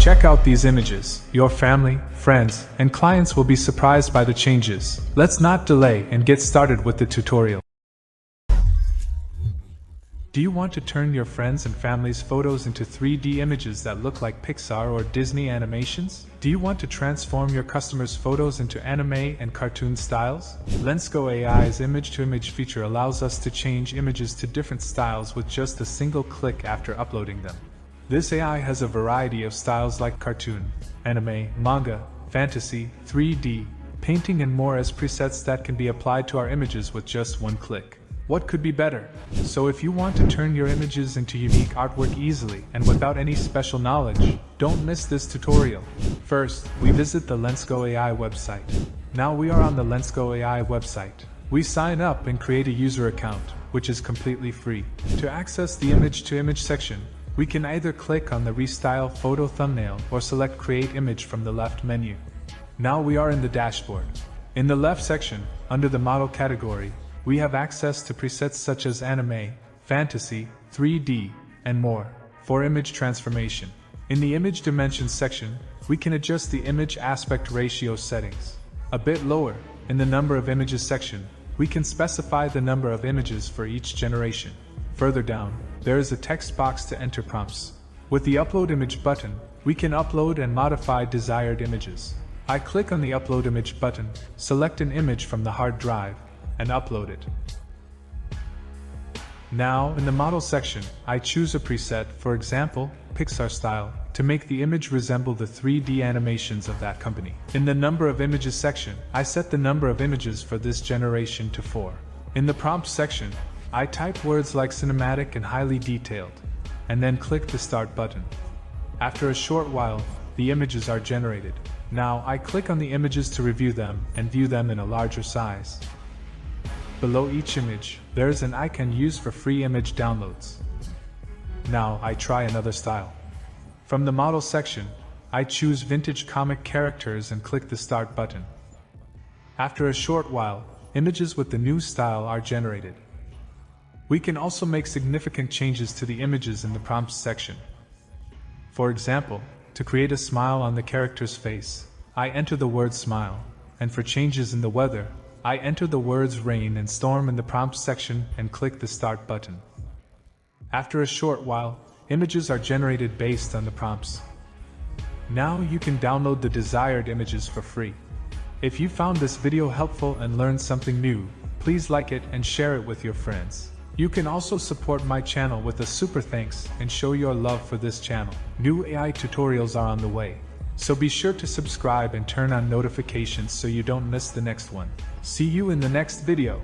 Check out these images. Your family, friends, and clients will be surprised by the changes. Let's not delay and get started with the tutorial. Do you want to turn your friends and family's photos into 3D images that look like Pixar or Disney animations? Do you want to transform your customers' photos into anime and cartoon styles? Lensco AI's image-to-image feature allows us to change images to different styles with just a single click after uploading them. This AI has a variety of styles like cartoon, anime, manga, fantasy, 3D, painting, and more as presets that can be applied to our images with just one click. What could be better? So if you want to turn your images into unique artwork easily and without any special knowledge, don't miss this tutorial. First, we visit the Lensco AI website. Now we are on the Lensco AI website. We sign up and create a user account, which is completely free. To access the image-to-image section, we can either click on the Restyle Photo thumbnail or select Create Image from the left menu. Now we are in the dashboard. In the left section, under the model category, we have access to presets such as anime, fantasy, 3D, and more, for image transformation. In the image dimensions section, we can adjust the image aspect ratio settings. A bit lower, in the number of images section, we can specify the number of images for each generation. Further down, there is a text box to enter prompts. With the Upload Image button, we can upload and modify desired images. I click on the Upload Image button, select an image from the hard drive, and upload it. Now, in the model section, I choose a preset, for example, Pixar style, to make the image resemble the 3D animations of that company. In the number of images section, I set the number of images for this generation to 4. In the prompt section, I type words like cinematic and highly detailed, and then click the Start button. After a short while, the images are generated. Now, I click on the images to review them and view them in a larger size. Below each image, there is an icon used for free image downloads. Now I try another style. From the model section, I choose vintage comic characters and click the Start button. After a short while, images with the new style are generated. We can also make significant changes to the images in the prompts section. For example, to create a smile on the character's face, I enter the word smile, and for changes in the weather, I enter the words rain and storm in the prompts section and click the Start button. After a short while, images are generated based on the prompts. Now you can download the desired images for free. If you found this video helpful and learned something new, please like it and share it with your friends. You can also support my channel with a super thanks and show your love for this channel. New AI tutorials are on the way, so be sure to subscribe and turn on notifications so you don't miss the next one. See you in the next video.